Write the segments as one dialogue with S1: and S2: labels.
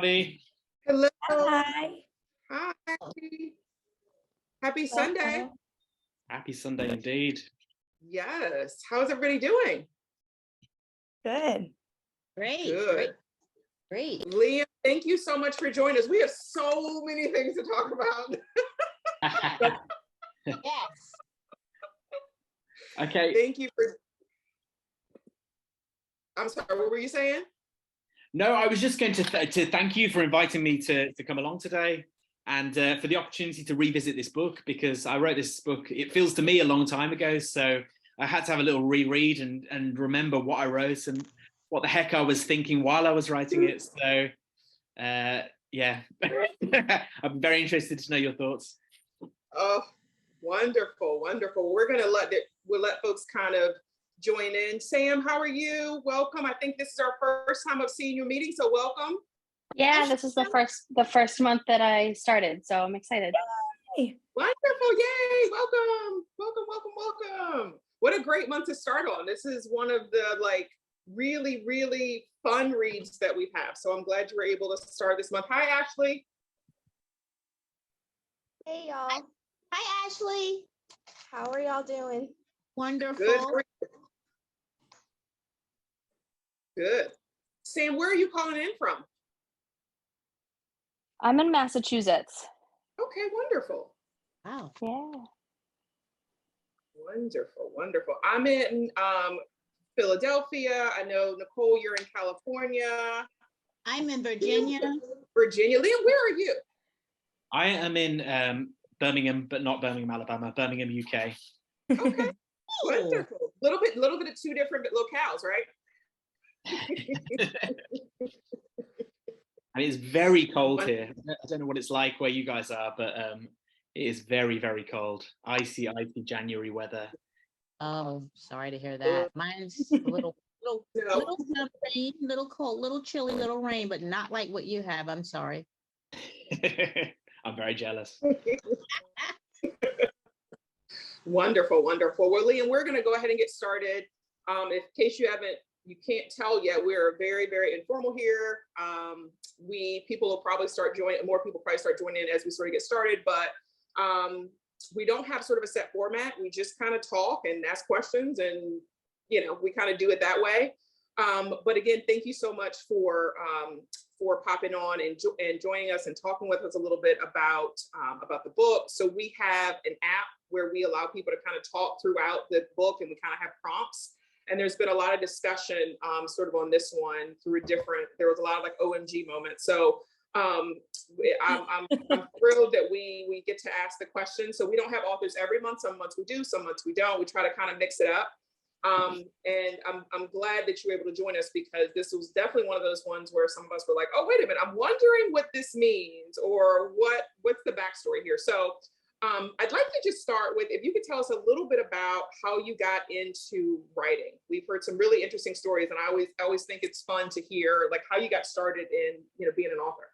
S1: everybody.
S2: Hello.
S3: Hi.
S2: Hi. Happy Sunday.
S1: Happy Sunday indeed.
S2: Yes. How's everybody doing?
S3: Good.
S4: Great.
S2: Good.
S4: Great.
S2: Liam, thank you so much for joining us. We have so many things to talk about.
S4: Yes.
S1: Okay.
S2: Thank you for. I'm sorry, what were you saying?
S1: No, I was just going to thank you for inviting me to come along today and for the opportunity to revisit this book, because I wrote this book, it feels to me a long time ago. So I had to have a little reread and remember what I wrote and what the heck I was thinking while I was writing it. So yeah, I'm very interested to know your thoughts.
S2: Oh, wonderful, wonderful. We'll let folks kind of join in. Sam, how are you? Welcome. I think this is our first time of seeing your meeting, so welcome.
S5: Yeah, this is the first month that I started, so I'm excited.
S3: Yay.
S2: Wonderful. Yay. Welcome. Welcome, welcome, welcome. What a great month to start on. This is one of the really, really fun reads that we have. So I'm glad you were able to start this month. Hi, Ashley.
S6: Hey y'all,
S4: Hi, Ashley.
S6: how are y'all doing?
S4: Wonderful.
S2: Good. Good. Sam, where are you calling in from?
S5: I'm in Massachusetts.
S2: Okay, wonderful.
S4: Wow.
S5: Yeah.
S2: Wonderful, wonderful. I'm in Philadelphia. I know, Nicole, you're in California.
S4: I'm in Virginia.
S2: Virginia. Liam, where are you?
S1: I am in Birmingham, but not Birmingham, Alabama, Birmingham, UK.
S2: Okay, wonderful. Little bit of two different locales, right?
S1: And it's very cold here. I don't know what it's like where you guys are, but it is very, very cold. Icy January weather.
S4: Oh, sorry to hear that. Mine's a little bit of rain, little cold, little chilly, little rain, but not like what you have. I'm sorry.
S1: I'm very jealous.
S2: Wonderful, wonderful. Well, Liam, we're going to go ahead and get started. In case you can't tell yet, we're very, very informal here. People will probably more people probably start joining in as we sort of get started, but we don't have sort of a set format. We just kind of talk and ask questions, and we kind of do it that way. But again, thank you so much for popping on and joining us and talking with us a little bit about the book. So we have an app where we allow people to kind of talk throughout the book, and we kind of have prompts. And there's been a lot of discussion sort of on this one there was a lot of OMG moments. So I'm thrilled that we get to ask the question. So we don't have authors every month. Some months we do, some months we don't. We try to kind of mix it up. And I'm glad that you were able to join us, because this was definitely one of those ones where some of us were like, oh, wait a minute, I'm wondering what this means, or what's the backstory here. So I'd like to just start with, if you could tell us a little bit about how you got into writing. We've heard some really interesting stories, and I always think it's fun to hear how you got started in being an author.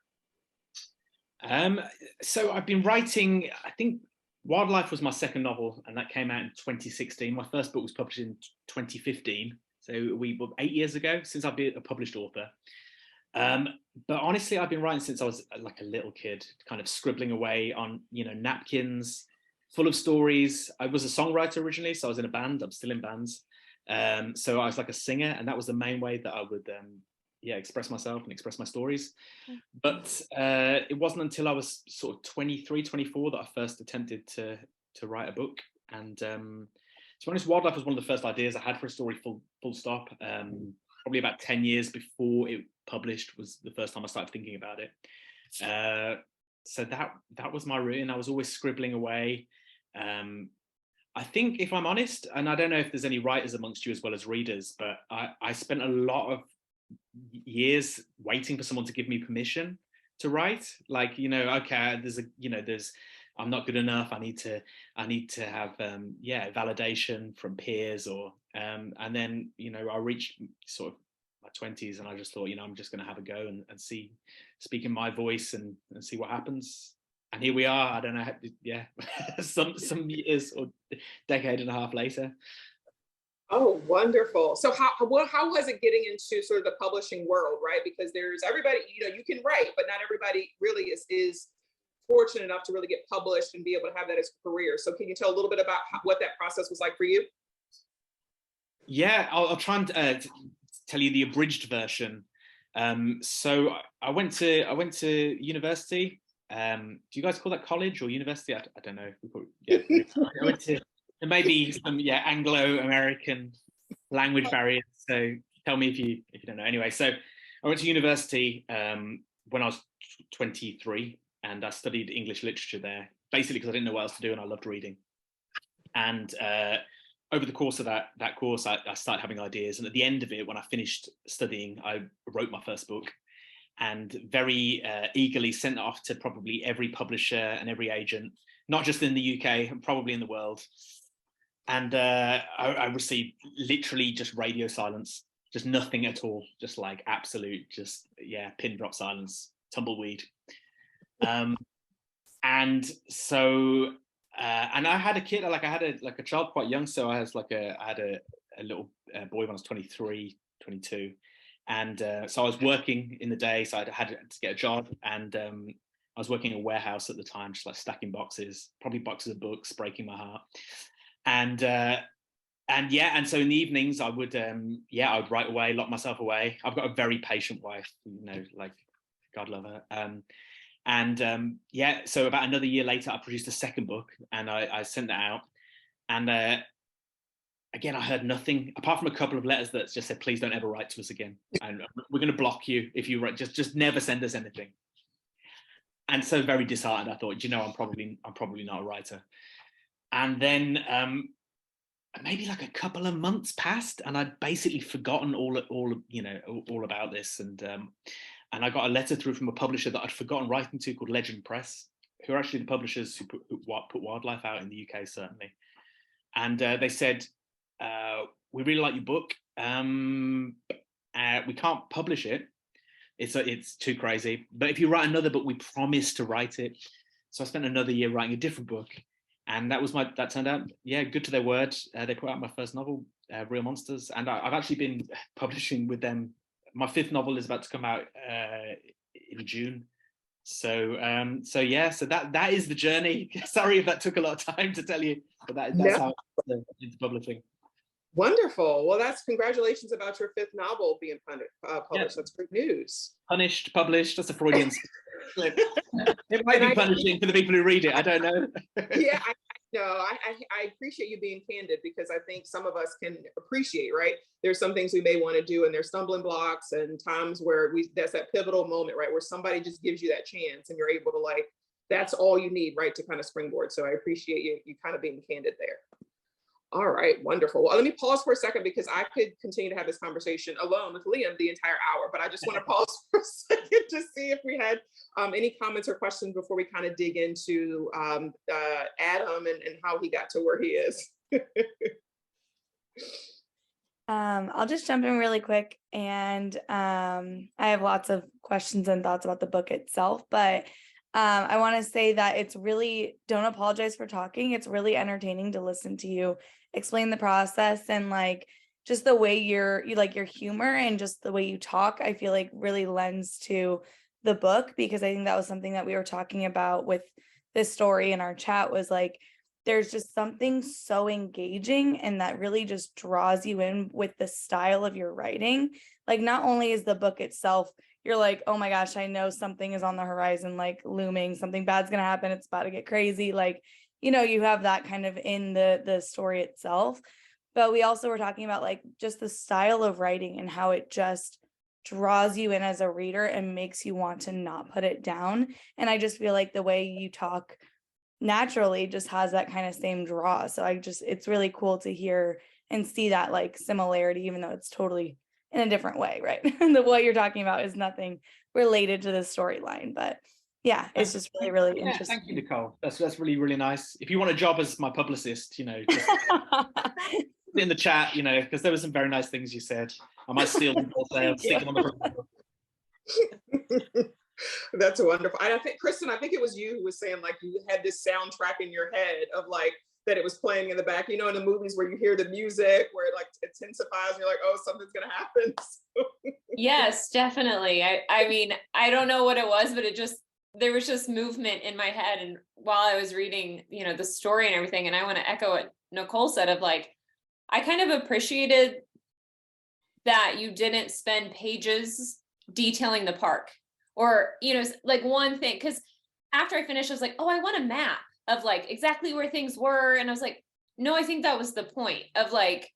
S1: So I've been writing, I think Wildlife was my second novel, and that came out in 2016. My first book was published in 2015. So we were 8 years ago since I've been a published author. But honestly, I've been writing since I was a little kid, kind of scribbling away on, napkins full of stories. I was a songwriter originally, so I was in a band. I'm still in bands. So I was like a singer, and that was the main way that I would express myself and express my stories. But it wasn't until I was sort of 23, 24 that I first attempted to write a book. And to be honest, Wildlife was one of the first ideas I had for a story, full stop. Probably about 10 years before it published was the first time I started thinking about it. So that was my route, and I was always scribbling away. I think, if I'm honest, and I don't know if there's any writers amongst you as well as readers, but I spent a lot of years waiting for someone to give me permission to write. Okay, I'm not good enough. I need to have validation from peers, or and then I reached sort of my 20s, and I just thought, I'm just going to have a go and speak in my voice and see what happens. And here we are. I don't know, some years or decade and a half later.
S2: Oh, wonderful. So how was it getting into sort of the publishing world, right? Because there's everybody, you can write, but not everybody really is fortunate enough to really get published and be able to have that as a career. So can you tell a little bit about what that process was like for you?
S1: Yeah, I'll try and tell you the abridged version. So I went to university. Do you guys call that college or university? I don't know. Yeah, I went to maybe some Anglo-American language barriers. So tell me if you don't know. Anyway, so I went to university when I was 23, and I studied English literature there, basically because I didn't know what else to do and I loved reading. And over the course of that course, I started having ideas. And at the end of it, when I finished studying, I wrote my first book and very eagerly sent it off to probably every publisher and every agent, not just in the UK, and probably in the world. And I received literally just radio silence, just nothing at all, just like absolute, pin drop silence, tumbleweed. And so, and I had a kid, I had a child quite young. So I had a little boy when I was 23, 22. And so I was working in the day, so I had to get a job. And I was working in a warehouse at the time, just like stacking boxes, probably boxes of books, breaking my heart. And so in the evenings I would I'd write away, lock myself away. I've got a very patient wife, like God love her. So about another year later I produced a second book, and I sent that out. And again, I heard nothing apart from a couple of letters that just said, please don't ever write to us again, and we're going to block you if you write, just never send us anything. And so very disheartened, I thought, I'm probably not a writer. And then maybe like a couple of months passed, and I'd basically forgotten all about this. And I got a letter through from a publisher that I'd forgotten writing to, called Legend Press, who are actually the publishers who put wildlife out in the UK, certainly. And they said, we really like your book. We can't publish it. It's too crazy. But if you write another book, we promise to write it. So I spent another year writing a different book. And that turned out, good to their word. They put out my first novel, Real Monsters. And I've actually been publishing with them. My fifth novel is about to come out in June. So that is the journey. Sorry if that took a lot of time to tell you, but that's how it's into publishing.
S2: Wonderful. Well, congratulations about your fifth novel being published. Yeah. That's great news.
S1: Published. That's a Freudian slip. It might be punishing for the people who read it. I don't know.
S2: Yeah, I appreciate you being candid, because I think some of us can appreciate, right? There's some things we may want to do, and there's stumbling blocks and times where that's that pivotal moment, right? Where somebody just gives you that chance and you're able to that's all you need, right? To kind of springboard. So I appreciate you kind of being candid there. All right, wonderful. Well, let me pause for a second, because I could continue to have this conversation alone with Liam the entire hour, but I just want to pause for a second to see if we had any comments or questions before we kind of dig into Adam and how he got to where he is.
S3: I'll just jump in really quick, and I have lots of questions and thoughts about the book itself, but I want to say that it's really, don't apologize for talking. It's really entertaining to listen to you explain the process, and just the way your humor and just the way you talk, I feel like really lends to the book, because I think that was something that we were talking about with this story in our chat, was there's just something so engaging and that really just draws you in with the style of your writing. Not only is the book itself, you're like, oh my gosh, I know something is on the horizon, looming, something bad's gonna happen, it's about to get crazy. You have that kind of in the story itself. But we also were talking about just the style of writing and how it just draws you in as a reader and makes you want to not put it down. And I just feel like the way you talk naturally just has that kind of same draw. So it's really cool to hear and see that similarity, even though it's totally in a different way, right? What you're talking about is nothing related to the storyline, but yeah, it's just really, really interesting.
S1: Thank you, Nicole. That's really, really nice. If you want a job as my publicist, just in the chat, because there were some very nice things you said. I might steal them or stick them on the front.
S2: That's wonderful. I think, Kristen, I think it was you who was saying you had this soundtrack in your head of that it was playing in the back. You know, in the movies where you hear the music, where it like intensifies and you're like, oh, something's gonna happen.
S7: Yes, definitely. I mean, I don't know what it was, but there was just movement in my head. And while I was reading, you know, the story and everything, and I want to echo what Nicole said of like, I kind of appreciated that you didn't spend pages detailing the park, or, you know, like one thing, because after I finished, I was like, oh, I want a map of like exactly where things were. And I was like, no, I think that was the point of like,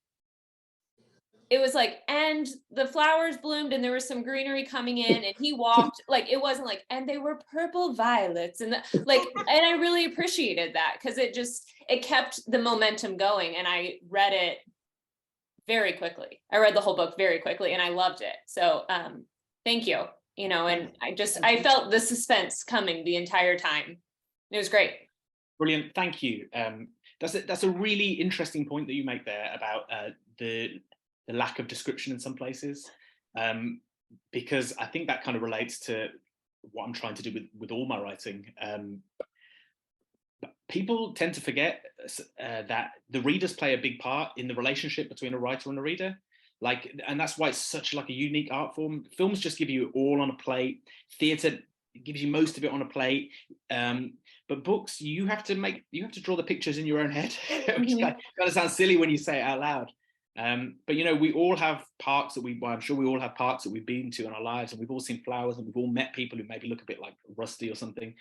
S7: it was like, and the flowers bloomed and there was some greenery coming in and he walked, like, it wasn't like, and they were purple violets and like, and I really appreciated that because it kept the momentum going. And I read it very quickly. I read the whole book very quickly and I loved it. So thank you, you know, and I felt the suspense coming the entire time. It was great.
S1: Brilliant, thank you. That's a really interesting point that you make there about the lack of description in some places, because I think that kind of relates to what I'm trying to do with all my writing. People tend to forget that the readers play a big part in the relationship between a writer and a reader. Like, and that's why it's such like a unique art form. Films just give you all on a plate. Theatre gives you most of it on a plate. But books, you have to draw the pictures in your own head, which kind of sounds silly when you say it out loud. But you know, we all have parks I'm sure we all have parks that we've been to in our lives, and we've all seen flowers, and we've all met people who maybe look a bit like rusty or something.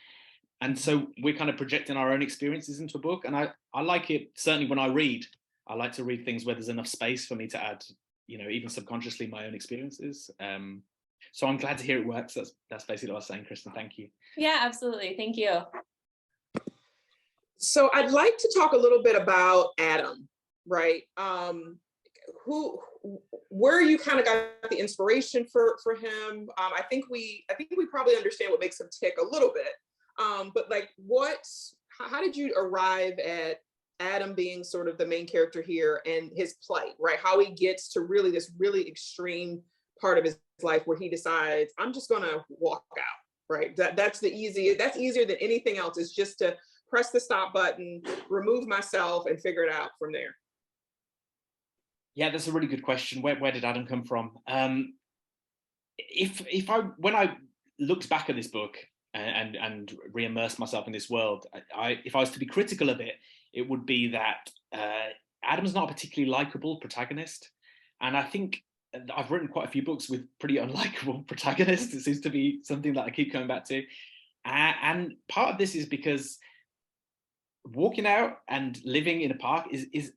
S1: And so we're kind of projecting our own experiences into a book. And I like it, certainly when I read, I like to read things where there's enough space for me to add, you know, even subconsciously my own experiences. So I'm glad to hear it works. That's basically what I was saying, Kristen. Thank you.
S7: Yeah, absolutely. Thank you.
S2: So I'd like to talk a little bit about Adam, right? Where you kind of got the inspiration for him. I think we probably understand what makes him tick a little bit. But like how did you arrive at Adam being sort of the main character here and his plight, right? How he gets to really this really extreme part of his life where he decides, I'm just gonna walk out, right? That's easier than anything else, is just to press the stop button, remove myself, and figure it out from there.
S1: Yeah, that's a really good question. Where did Adam come from? When I looked back at this book and re-immersed myself in this world, if I was to be critical of it, it would be that Adam's not a particularly likable protagonist. And I think I've written quite a few books with pretty unlikable protagonists. It seems to be something that I keep coming back to. And part of this is because walking out and living in a park is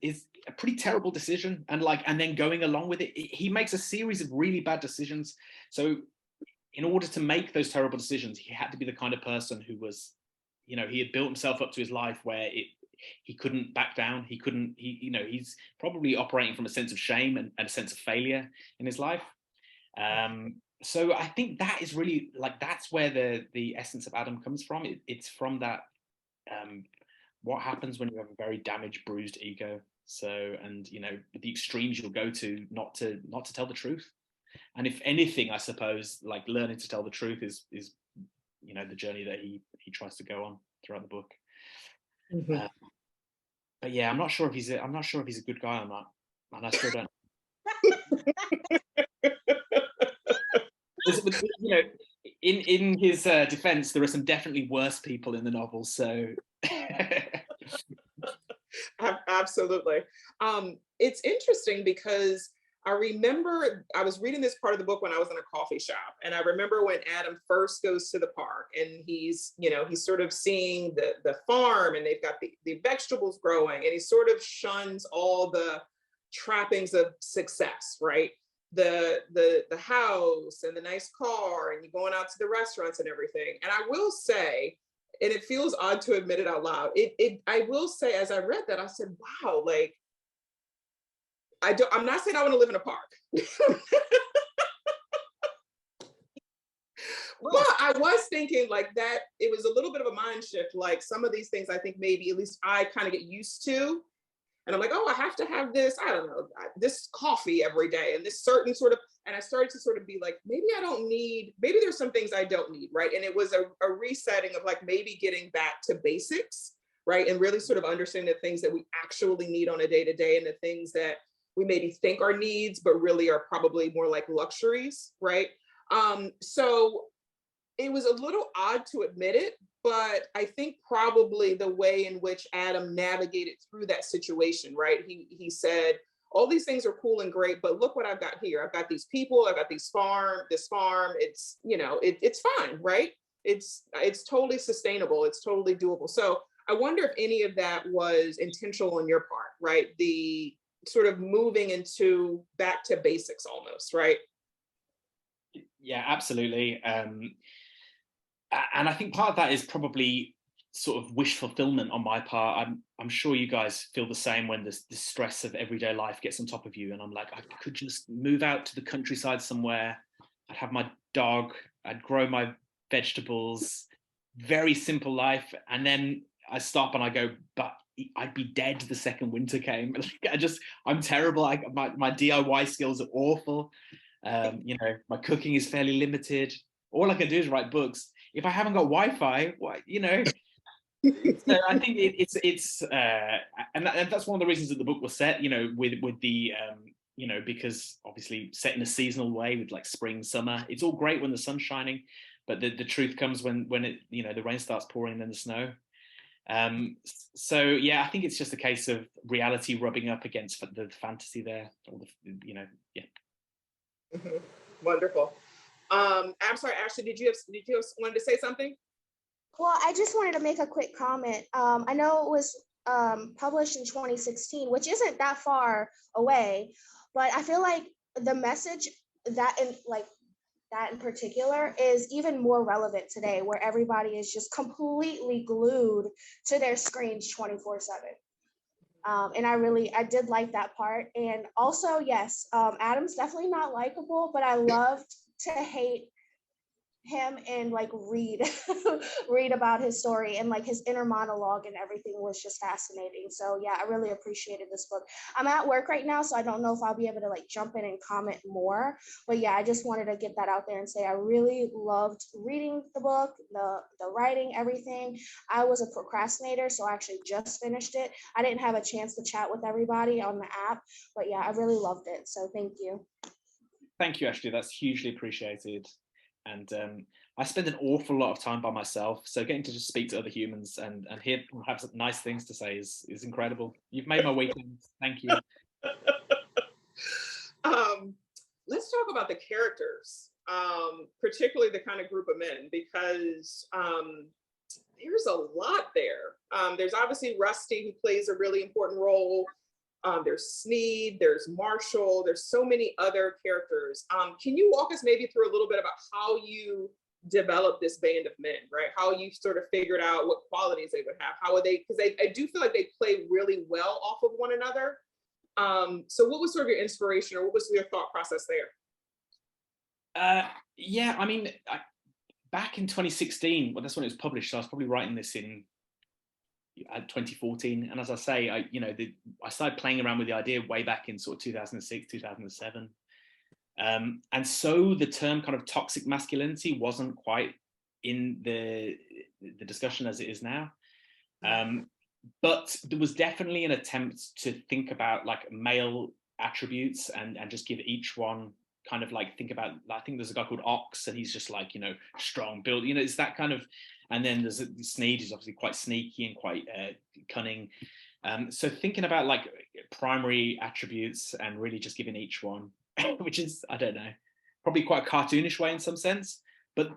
S1: a pretty terrible decision, and then going along with it, he makes a series of really bad decisions. So in order to make those terrible decisions, he had to be the kind of person who was, you know, he had built himself up to his life where he couldn't back down. He's probably operating from a sense of shame and a sense of failure in his life. So I think that is really that's where the essence of Adam comes from. It's from that what happens when you have a very damaged, bruised ego. So, and you know, the extremes you'll go to not to tell the truth. And if anything, I suppose, like learning to tell the truth is you know, the journey that he tries to go on throughout the book. But yeah, I'm not sure if he's a good guy or not, and I still don't. You know, in his defense, there are some definitely worse people in the novel. So.
S2: Absolutely. It's interesting because I remember I was reading this part of the book when I was in a coffee shop, and I remember when Adam first goes to the park and he's sort of seeing the farm, and they've got the vegetables growing, and he sort of shuns all the trappings of success, right? The house and the nice car and you going out to the restaurants and everything. And I will say, and it feels odd to admit it out loud, I will say, as I read that, I said, wow, like, I'm not saying I want to live in a park. But I was thinking like that, it was a little bit of a mind shift. Like some of these things I think maybe at least I kind of get used to. And I'm like, oh, I have to have this, I don't know, this coffee every day and this certain sort of, and I started to sort of be like, maybe there's some things I don't need, right? And it was a resetting of like maybe getting back to basics, right? And really sort of understanding the things that we actually need on a day-to-day and the things that we maybe think are needs, but really are probably more like luxuries, right? So it was a little odd to admit it, but I think probably the way in which Adam navigated through that situation, right? He said, all these things are cool and great, but look what I've got here. I've got these people, I've got this farm, it's, it's fine, right? It's totally sustainable. It's totally doable. So I wonder if any of that was intentional on your part, right? The sort of moving into back to basics almost, right?
S1: Yeah, absolutely. And I think part of that is probably sort of wish fulfillment on my part. I'm sure you guys feel the same when the stress of everyday life gets on top of you. And I'm like, I could just move out to the countryside somewhere. I'd have my dog. I'd grow my vegetables. Very simple life. And then I stop and I go, but I'd be dead the second winter came. I'm terrible. My DIY skills are awful. My cooking is fairly limited. All I can do is write books. If I haven't got Wi-Fi, So I think it's and that's one of the reasons that the book was set, with the because obviously set in a seasonal way with like spring, summer. It's all great when the sun's shining, but the truth comes when it the rain starts pouring and then the snow. So yeah, I think it's just a case of reality rubbing up against the fantasy there, or yeah.
S2: Mm-hmm. Wonderful. I'm sorry, Ashley, did you have wanted to say something?
S6: Well, I just wanted to make a quick comment. I know it was published in 2016, which isn't that far away, but I feel like the message that in particular is even more relevant today, where everybody is just completely glued to their screens 24/7. And I did like that part. And also, yes, Adam's definitely not likable, but I loved to hate him and like read about his story, and like his inner monologue and everything was just fascinating. So yeah, I really appreciated this book. I'm at work right now, so I don't know if I'll be able to like jump in and comment more, but yeah, I just wanted to get that out there and say I really loved reading the book, the writing, everything. I was a procrastinator, so I actually just finished it. I didn't have a chance to chat with everybody on the app, but yeah, I really loved it, so thank you.
S1: Thank you, Ashley. That's hugely appreciated. And I spend an awful lot of time by myself, so getting to just speak to other humans and hear them have some nice things to say is incredible. You've made my weekend. Thank you.
S2: Let's talk about the characters, particularly the kind of group of men, because there's a lot there. There's obviously Rusty, who plays a really important role. There's Sneed, there's Marshall, there's so many other characters. Can you walk us maybe through a little bit about how you developed this band of men, right? How you sort of figured out what qualities they would have? How would they, because I do feel like they play really well off of one another. So what was sort of your inspiration, or what was your thought process there?
S1: Yeah, I mean, back in 2016, well, that's when it was published, so I was probably writing this in 2014, and as I say, I started playing around with the idea way back in sort of 2006, 2007, and so the term kind of toxic masculinity wasn't quite in the discussion as it is now, but there was definitely an attempt to think about like male attributes and just give each one kind of like think about. I think there's a guy called Ox, and he's just like strong build. It's that kind of. And then there's Sneed, who's obviously quite sneaky and quite cunning. So thinking about like primary attributes and really just giving each one, which is, I don't know, probably quite a cartoonish way in some sense. But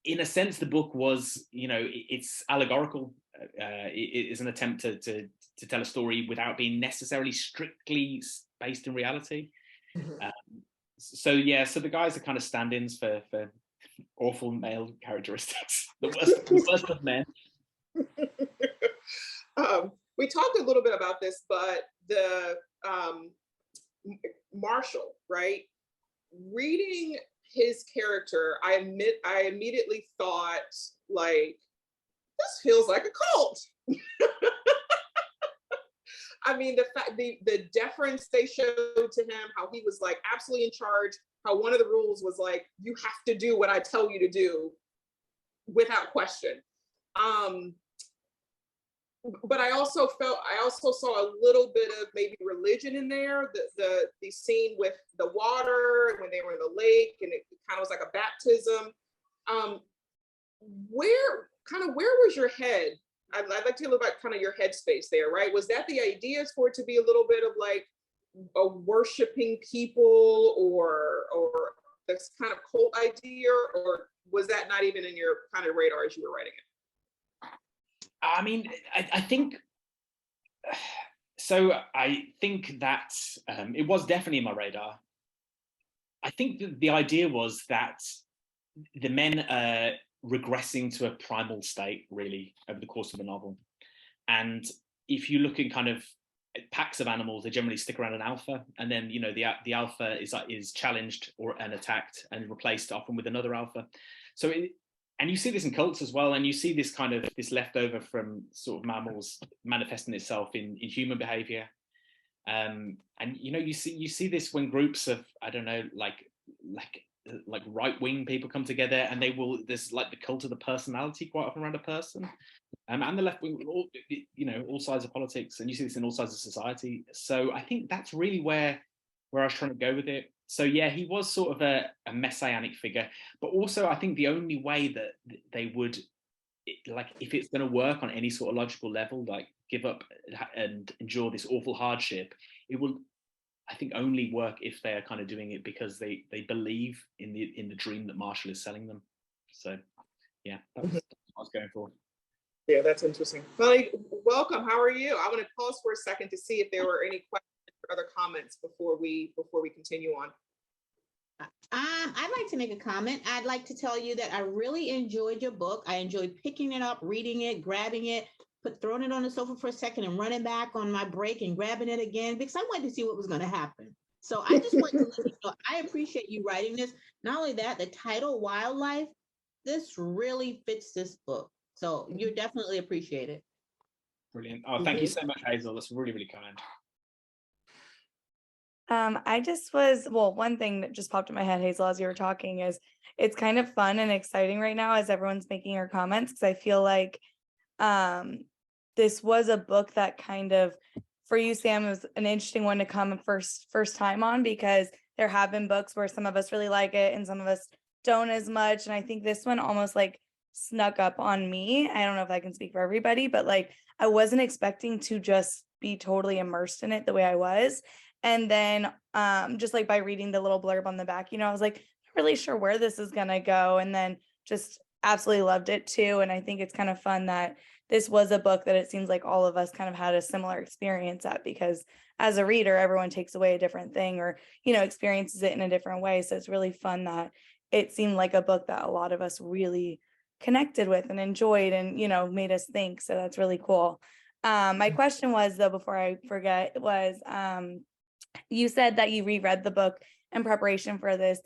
S1: in a sense, the book was, it's allegorical. It is an attempt to tell a story without being necessarily strictly based in reality. So the guys are kind of stand-ins for awful male characteristics, the worst of men.
S2: We talked a little bit about this, but the Marshall, right? Reading his character, I immediately thought, like, this feels like a cult. I mean, the deference they showed to him, how he was like absolutely in charge, how one of the rules was like, you have to do what I tell you to do without question. but I also saw a little bit of maybe religion in there. The scene with the water when they were in the lake, and it kind of was like a baptism. Where was your head? I'd like to hear about kind of your headspace there, right? Was that the idea for it to be a little bit of like a worshiping people, or this kind of cult idea, or was that not even in your kind of radar as you were writing it?
S1: I mean, I think so. I think that it was definitely in my radar. I think the idea was that the men are regressing to a primal state, really, over the course of the novel. And if you look in kind of packs of animals, they generally stick around an alpha, and then the alpha is challenged and attacked and replaced often with another alpha. So and you see this in cults as well, and you see this kind of this leftover from sort of mammals manifesting itself in human behavior. And you see this when groups of, I don't know, like right-wing people come together, and there's like the cult of the personality quite often around a person, and the left wing, all sides of politics, and you see this in all sides of society. So I think that's really where I was trying to go with it. So yeah, he was sort of a messianic figure, but also I think the only way that they would, like, if it's going to work on any sort of logical level, like give up and endure this awful hardship, it will, I think, only work if they are kind of doing it because they believe in the dream that Marshall is selling them. So yeah, that's what I was going for.
S2: Yeah, that's interesting. Molly, welcome. How are you? I want to pause for a second to see if there were any questions or other comments before we continue on.
S4: I'd like to make a comment. I'd like to tell you that I really enjoyed your book. I enjoyed picking it up, reading it, grabbing it, throwing it on the sofa for a second and running back on my break and grabbing it again because I wanted to see what was going to happen. So I just want to let you know, I appreciate you writing this. Not only that, the title, Wildlife, this really fits this book. So you're definitely appreciated.
S1: Brilliant. Oh, thank you so much, Hazel. That's really, really kind.
S3: One thing that just popped in my head, Hazel, as you were talking, is it's kind of fun and exciting right now as everyone's making their comments, because I feel like this was a book that kind of, for you, Sam, was an interesting one to come first time on, because there have been books where some of us really like it and some of us don't as much. And I think this one almost like snuck up on me. I don't know if I can speak for everybody, but like I wasn't expecting to just be totally immersed in it the way I was. And then just like by reading the little blurb on the back, I was like, not really sure where this is going to go. And then just absolutely loved it too. And I think it's kind of fun that this was a book that it seems like all of us kind of had a similar experience at, because as a reader, everyone takes away a different thing or, experiences it in a different way. So it's really fun that it seemed like a book that a lot of us really connected with and enjoyed and, made us think. So that's really cool. My question was, though, before I forget, was you said that you reread the book in preparation for this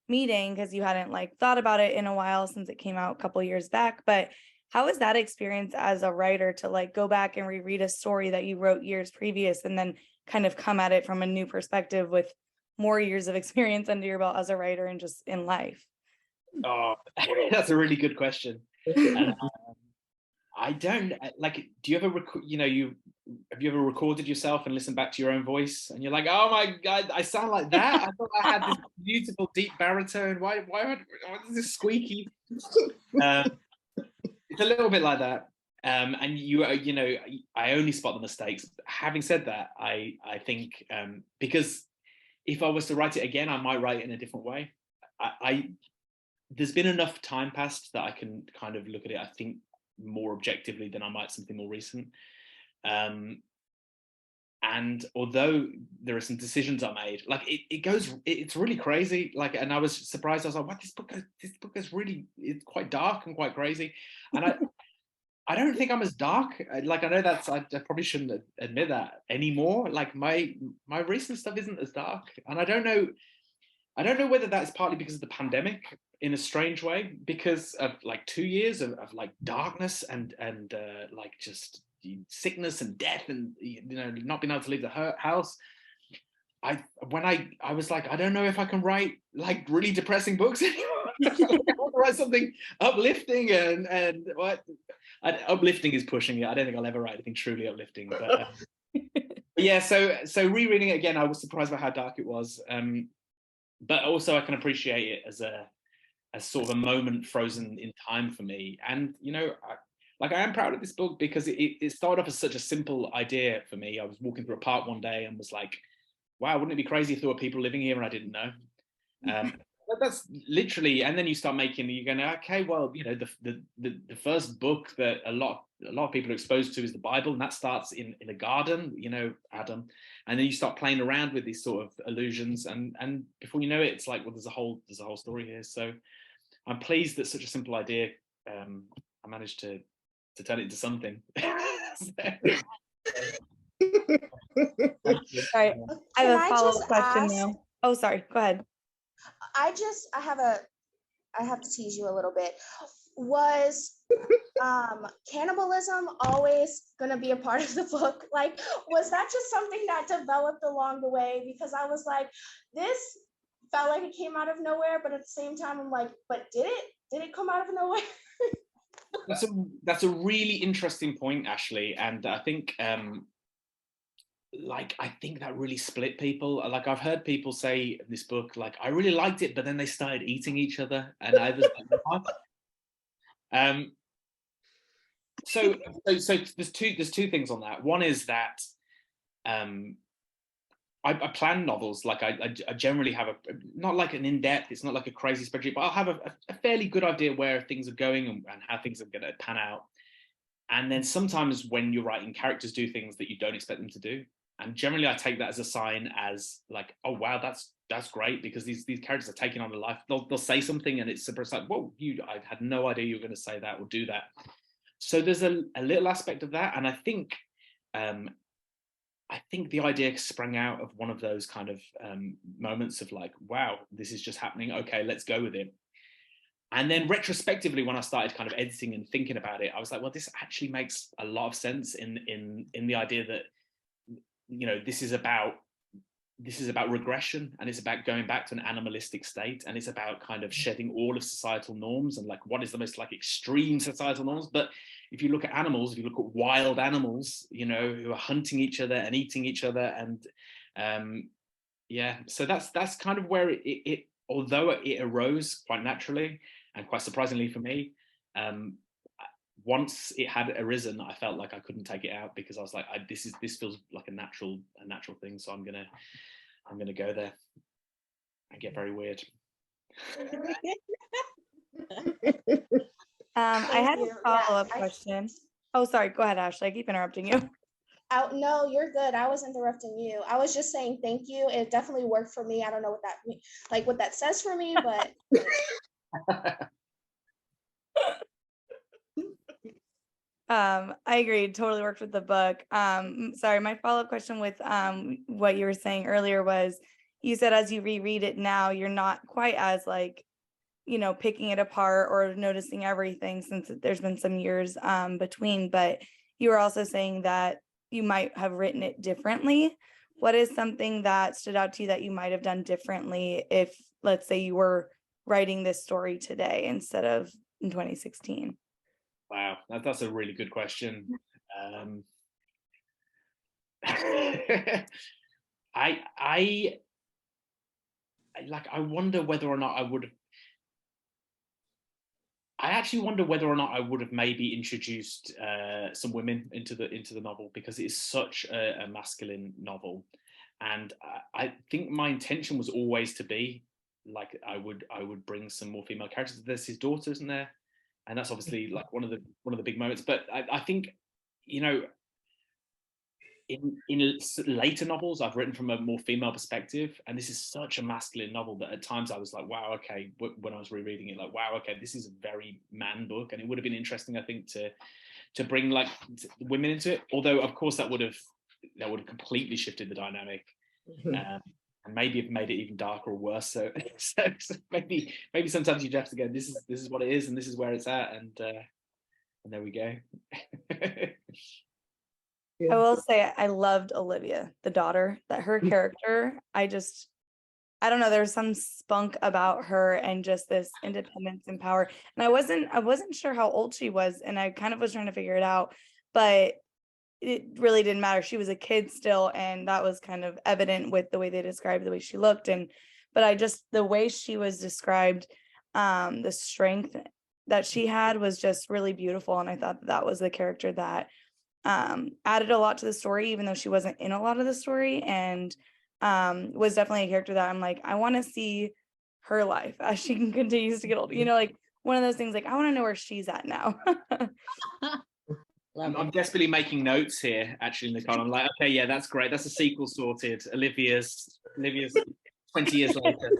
S3: meeting because you hadn't thought about it in a while since it came out a couple years back. But how was that experience as a writer to go back and reread a story that you wrote years previous and then kind of come at it from a new perspective with more years of experience under your belt as a writer and just in life?
S1: Oh, that's a really good question. I don't do you ever have you ever recorded yourself and listened back to your own voice and you're like, oh my God, I sound like that? I thought I had this beautiful deep baritone. Why is this squeaky? It's a little bit like that. And I only spot the mistakes. Having said that, I think because if I was to write it again, I might write it in a different way. There's been enough time passed that I can kind of look at it, I think, more objectively than I might something more recent. And although there are some decisions I made, it's really crazy. And I was surprised. I was like, "What? This book it's quite dark and quite crazy." And I don't think I'm as dark. I know I probably shouldn't admit that anymore. My recent stuff isn't as dark, and I don't know whether that's partly because of the pandemic in a strange way, because of 2 years of darkness and just sickness and death and not being able to leave the house. I was like, I don't know if I can write really depressing books anymore. I want to write something uplifting and what. Uplifting is pushing it. I don't think I'll ever write anything truly uplifting. But yeah, so rereading it again, I was surprised by how dark it was. But also I can appreciate it as sort of a moment frozen in time for me. And I am proud of this book because it started off as such a simple idea for me. I was walking through a park one day and was like, wow, wouldn't it be crazy if there were people living here and I didn't know? That's literally, and then you start making, you're going, okay, well, the first book that a lot of people are exposed to is the Bible, and that starts in a garden, Adam, and then you start playing around with these sort of illusions, and before you know it, it's like, well, there's a whole story here. So I'm pleased that such a simple idea, I managed to turn it into something.
S3: Right. I have a follow-up question now. Oh, sorry. Go ahead.
S6: I have to tease you a little bit. Was cannibalism always going to be a part of the book? Like, was that just something that developed along the way? Because I was like, this felt like it came out of nowhere, but at the same time, I'm like, but did it come out of nowhere?
S1: That's a really interesting point, Ashley, and I think I think that really split people. Like, I've heard people say in this book, like, I really liked it, but then they started eating each other, and I was like, what? So there's two things on that. One is that I plan novels. Like, I generally have not like an in-depth, it's not like a crazy spreadsheet, but I'll have a fairly good idea where things are going and how things are going to pan out. And then sometimes when you're writing, characters do things that you don't expect them to do. And generally I take that as a sign, as like, oh wow, that's great, because these characters are taking on a life. They'll say something and it's like, whoa, I had no idea you were going to say that or do that. So there's a little aspect of that. And I think the idea sprang out of one of those kind of moments of like, wow, this is just happening. Okay, let's go with it. And then retrospectively, when I started kind of editing and thinking about it, I was like, well, this actually makes a lot of sense in the idea that, this is about regression, and it's about going back to an animalistic state, and it's about kind of shedding all of societal norms and like what is the most like extreme societal norms. But if you look at animals, if you look at wild animals, who are hunting each other and eating each other, and so that's kind of where it although it arose quite naturally and quite surprisingly for me, once it had arisen, I felt like I couldn't take it out, because I was like, this feels like a natural thing. So I'm gonna go there and get very weird.
S3: I had a follow-up question. Oh, sorry. Go ahead, Ashley. I keep interrupting you.
S6: No, you're good. I was interrupting you. I was just saying thank you. It definitely worked for me. I don't know what that says for me, but
S3: I agree. It totally worked with the book. Sorry, my follow-up question with what you were saying earlier was, you said as you reread it now, you're not quite as like, picking it apart or noticing everything, since there's been some years between, but you were also saying that you might have written it differently. What is something that stood out to you that you might have done differently if, let's say, you were writing this story today instead of in 2016?
S1: Wow, that's a really good question. I wonder whether or not I would have. I actually wonder whether or not I would have maybe introduced some women into the novel, because it is such a masculine novel, and I think my intention was always to be like, I would bring some more female characters. There's his daughter, isn't there? And that's obviously like one of the big moments. But I think, in later novels I've written from a more female perspective, and this is such a masculine novel that at times I was like, wow, okay, when I was rereading it, like, wow, okay, this is a very man book. And it would have been interesting, I think, to bring like women into it, although of course that would have completely shifted the dynamic. And maybe have made it even darker or worse. So maybe sometimes you just have to go, this is what it is, and this is where it's at, and there we go.
S3: I will say I loved Olivia, the daughter, that her character, I don't know, there's some spunk about her and just this independence and power. And I wasn't sure how old she was, and I kind of was trying to figure it out, but it really didn't matter. She was a kid still, and that was kind of evident with the way they described the way she looked. But the way she was described, the strength that she had was just really beautiful. And I thought that was the character that added a lot to the story, even though she wasn't in a lot of the story, and was definitely a character that I'm like, I want to see her life as she continues to get older. Like one of those things, like I want to know where she's at now.
S1: I'm desperately making notes here, actually, Nicole. I'm like, okay, yeah, that's great. That's a sequel sorted. Olivia's 20 years later.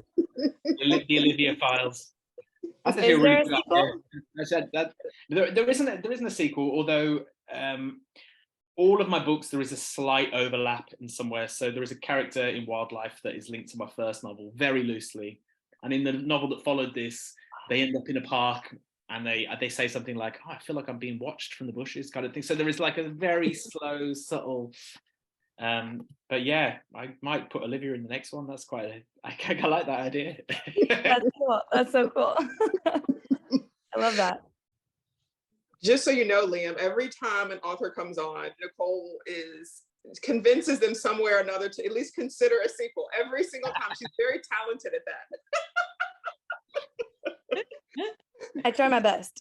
S1: The Olivia Files. That's actually
S3: Is
S1: a really
S3: there a
S1: good
S3: sequel?
S1: idea. There isn't a sequel, although all of my books, there is a slight overlap in somewhere. So there is a character in Wildlife that is linked to my first novel very loosely. And in the novel that followed this, they end up in a park and they say something like, oh, I feel like I'm being watched from the bushes kind of thing. So there is like a very slow, subtle, but yeah, I might put Olivia in the next one. That's I like that idea.
S3: That's cool. That's so cool. I love that.
S2: Just so you know, Liam, every time an author comes on, Nicole convinces them somewhere or another to at least consider a sequel. Every single time. She's very talented at that.
S3: I try my best.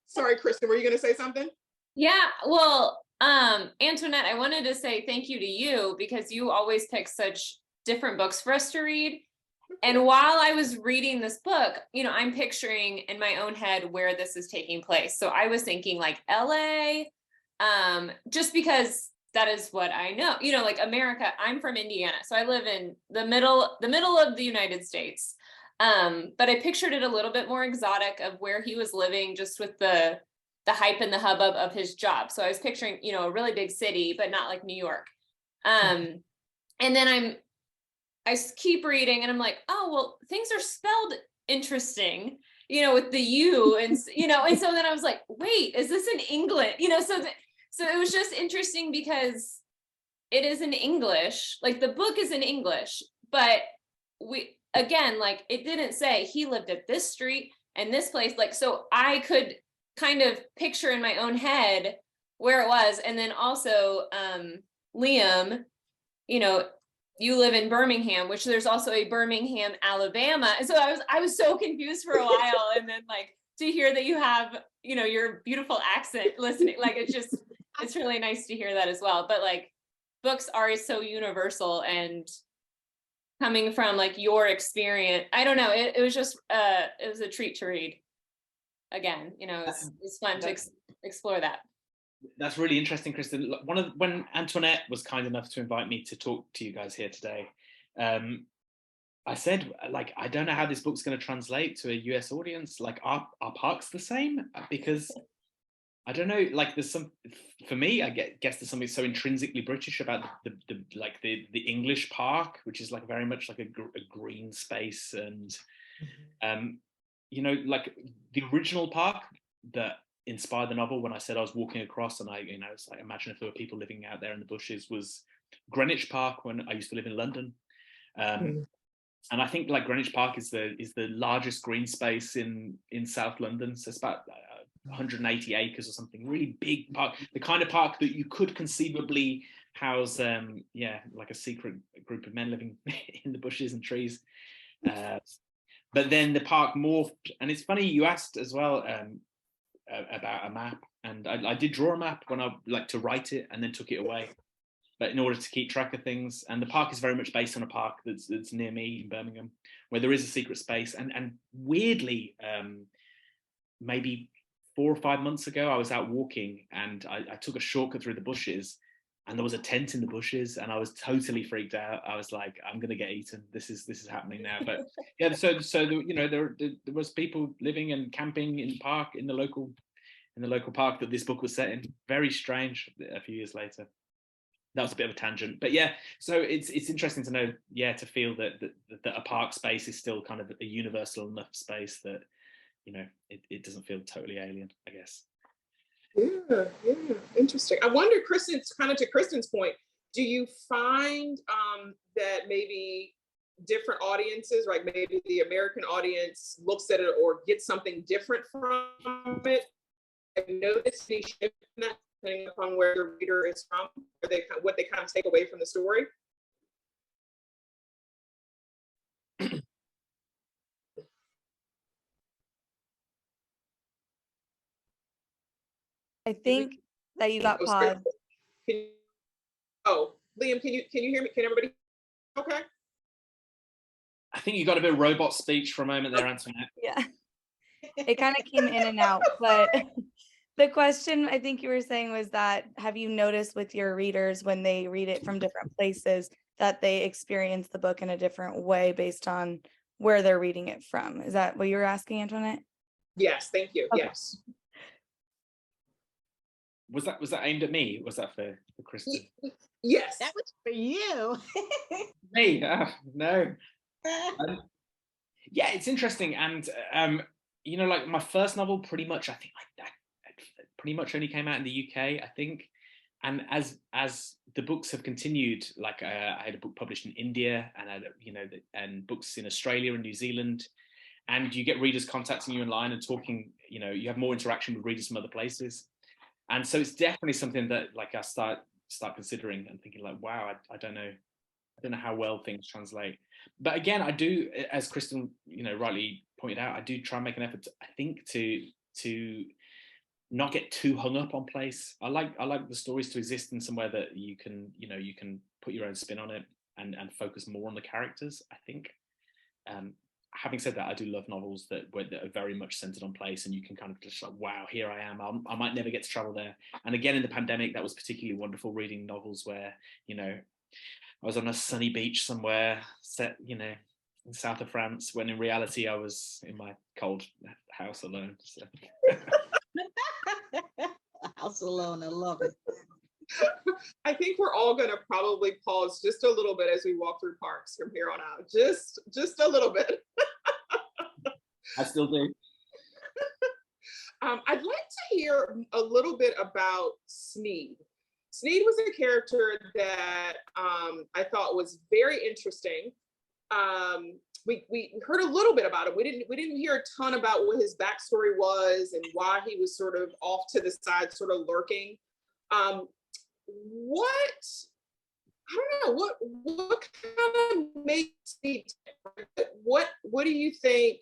S2: Sorry, Kristen, were you going to say something?
S7: Yeah, well, Antoinette, I wanted to say thank you to you because you always pick such different books for us to read. And while I was reading this book, I'm picturing in my own head where this is taking place. So I was thinking like LA, just because that is what I know, like America. I'm from Indiana, so I live in the middle of the United States. But I pictured it a little bit more exotic of where he was living, just with the hype and the hubbub of his job. So I was picturing, a really big city, but not like New York. And then I keep reading and I'm like, oh, well, things are spelled interesting, with the U and, and so then I was like, wait, is this in England? So it was just interesting because it is in English, like the book is in English, but again, like it didn't say he lived at this street and this place. Like, so I could kind of picture in my own head where it was. And then also, Liam, you live in Birmingham, which there's also a Birmingham, Alabama. And so I was so confused for a while. And then like to hear that you have, your beautiful accent listening, like it's really nice to hear that as well. But like books are so universal, and coming from like your experience, I don't know, it was just, it was a treat to read again, it's fun to explore that.
S1: That's really interesting, Kristen. When Antoinette was kind enough to invite me to talk to you guys here today, I said, like, I don't know how this book's going to translate to a US audience. Like, are parks the same? Because I don't know. Like, there's some, for me, I guess there's something so intrinsically British about the English park, which is like very much like a green space, and like the original park that inspired the novel, when I said I was walking across and it's like, imagine if there were people living out there in the bushes, was Greenwich Park when I used to live in London. And I think like Greenwich Park is the largest green space in South London. So it's about 180 acres or something, really big park, the kind of park that you could conceivably house, like a secret group of men living in the bushes and trees. But then the park morphed, and it's funny you asked as well about a map, and I did draw a map when I like to write it, and then took it away, but in order to keep track of things. And the park is very much based on a park that's near me in Birmingham, where there is a secret space. And weirdly, maybe 4 or 5 months ago, I was out walking and I took a shortcut through the bushes, and there was a tent in the bushes, and I was totally freaked out. I was like, I'm gonna get eaten. This is happening now. But yeah, so there was people living and camping in the park, in the local park that this book was set in. Very strange. A few years later, that was a bit of a tangent, but yeah. So it's interesting to know, to feel that a park space is still kind of a universal enough space that it doesn't feel totally alien, I guess.
S2: Yeah, interesting. I wonder, to Kristen's point, Do you find that maybe different audiences, like maybe the American audience looks at it or gets something different from it? Have you noticed any shift in that depending upon where the reader is from, or what they kind of take away from the story?
S3: I think that you got paused.
S2: Oh, Liam, can you hear me? Can everybody? Okay.
S1: I think you got a bit of robot speech for a moment there, Antoinette.
S3: Yeah. It kind of came in and out, but the question I think you were saying was that, have you noticed with your readers when they read it from different places that they experience the book in a different way based on where they're reading it from? Is that what you were asking, Antoinette?
S2: Yes, thank you.
S3: Okay.
S2: Yes.
S1: Was that aimed at me? Was that for Kristen?
S2: Yes.
S4: That was for you.
S1: Me? No. Yeah, it's interesting, and you know, like my first novel, pretty much, I think like that pretty much only came out in the UK, I think. And as the books have continued, like I had a book published in India, and I had, you know, and books in Australia and New Zealand, and you get readers contacting you online and talking. You know, you have more interaction with readers from other places, and so it's definitely something that like I start considering and thinking like, wow, I don't know how well things translate. But again, I do, as Kristen, you know, rightly pointed out, I do try and make an effort, I think, to not get too hung up on place. I like the stories to exist in somewhere that you can, you know, you can put your own spin on it and focus more on the characters, I think. Having said that, I do love novels that are very much centered on place, and you can kind of just like, wow, here I am. I might never get to travel there. And again, in the pandemic, that was particularly wonderful, reading novels where, you know, I was on a sunny beach somewhere set, you know, in south of France, when in reality I was in my cold house alone. So.
S4: House alone, I love it.
S2: I think we're all going to probably pause just a little bit as we walk through parks from here on out. Just a little bit.
S1: I still do.
S2: I'd like to hear a little bit about Sneed. Sneed was a character that I thought was very interesting. We heard a little bit about him. We didn't hear a ton about what his backstory was and why he was sort of off to the side, sort of lurking. I don't know, what kind of made Sneed, what do you think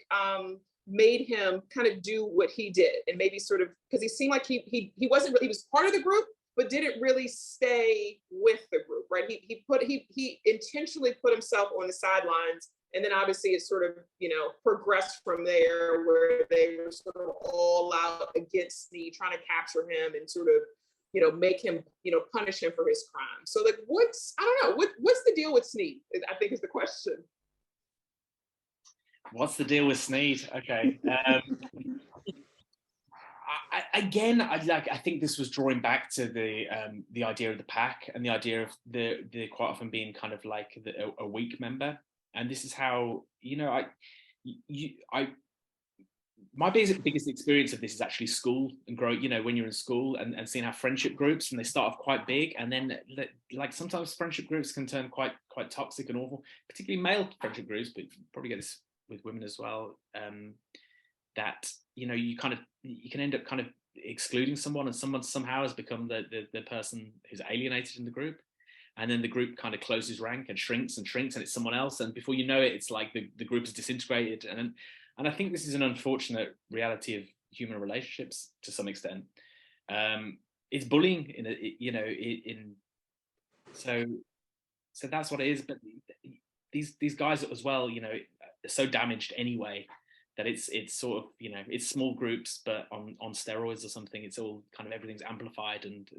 S2: made him kind of do what he did? And maybe sort of, because he seemed like he wasn't really, he was part of the group, but didn't really stay with the group, right? He intentionally put himself on the sidelines, and then obviously it sort of, you know, progressed from there, where they were sort of all out against Sneed, trying to capture him and sort of, you know, make him, you know, punish him for his crime. So like, I don't know, what's the deal with Sneed? I think is the question.
S1: What's the deal with Sneed? Okay. I think this was drawing back to the idea of the pack and the idea of the quite often being kind of like a weak member. And this is how, you know, my biggest experience of this is actually school and you know, when you're in school and seeing how friendship groups, and they start off quite big, and then like sometimes friendship groups can turn quite toxic and awful, particularly male friendship groups, but you probably get this with women as well. That, you know, you can end up kind of excluding someone, and someone somehow has become the person who's alienated in the group, and then the group kind of closes rank and shrinks, and it's someone else, and before you know it, it's like the group is disintegrated. And I think this is an unfortunate reality of human relationships to some extent. It's bullying so that's what it is. But these guys as well, you know, are so damaged anyway that it's sort of, you know, it's small groups but on steroids or something. It's all kind of, everything's amplified, and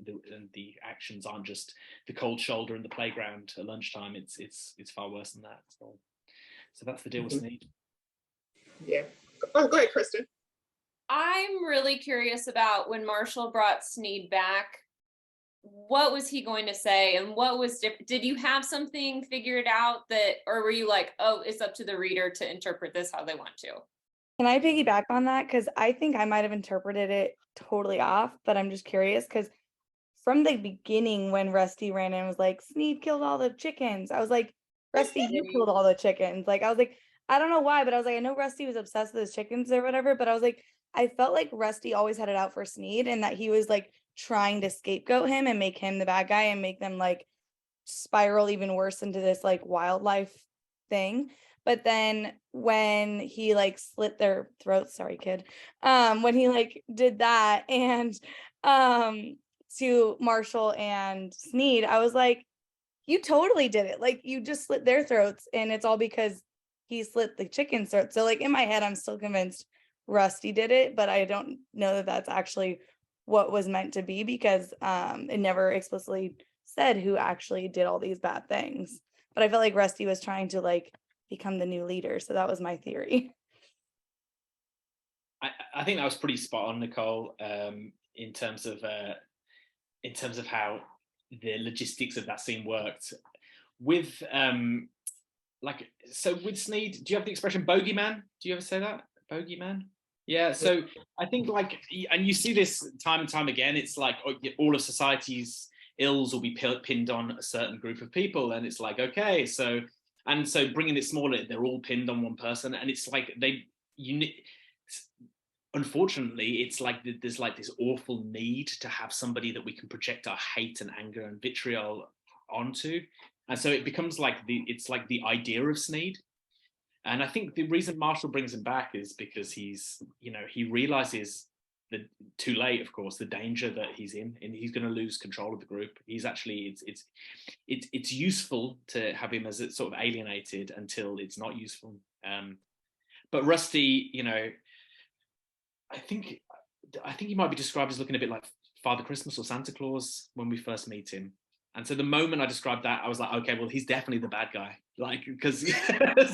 S1: the actions aren't just the cold shoulder in the playground at lunchtime. It's far worse than that. So that's the deal with Sneed.
S2: Yeah. Oh, go ahead, Kristen.
S7: I'm really curious about when Marshall brought Sneed back. What was he going to say, and what was different? Did you have something figured out that, or were you like, oh, it's up to the reader to interpret this how they want to?
S3: Can I piggyback on that? Because I think I might have interpreted it totally off, but I'm just curious because from the beginning when Rusty ran in and was like, Sneed killed all the chickens. I was like, Rusty, you killed all the chickens. Like, I was like, I don't know why, but I was like, I know Rusty was obsessed with his chickens or whatever, but I was like, I felt like Rusty always had it out for Sneed and that he was like trying to scapegoat him and make him the bad guy and make them like spiral even worse into this like wildlife thing. But then when he like slit their throats, sorry kid, when he like did that and to Marshall and Sneed, I was like, you totally did it. Like you just slit their throats and it's all because he slit the chicken's throat. So like in my head, I'm still convinced Rusty did it, but I don't know that that's actually what was meant to be because it never explicitly said who actually did all these bad things. But I felt like Rusty was trying to like become the new leader. So that was my theory.
S1: I think that was pretty spot on, Nicole, in terms of how the logistics of that scene worked. With with Sneed, do you have the expression bogeyman? Do you ever say that? Bogeyman? Yeah, so I think and you see this time and time again, it's like all of society's ills will be pinned on a certain group of people, and it's like, okay, so bringing it smaller, they're all pinned on one person, and it's like unfortunately, it's like there's like this awful need to have somebody that we can project our hate and anger and vitriol onto, and so it becomes like it's like the idea of Sneed. And I think the reason Marshall brings him back is because he realizes that too late, of course, the danger that he's in, and he's going to lose control of the group. He's actually, it's useful to have him as it's sort of alienated until it's not useful. But Rusty, I think he might be described as looking a bit like Father Christmas or Santa Claus when we first meet him. And so the moment I described that, I was like, okay, well, he's definitely the bad guy. Like, because, yeah. Definitely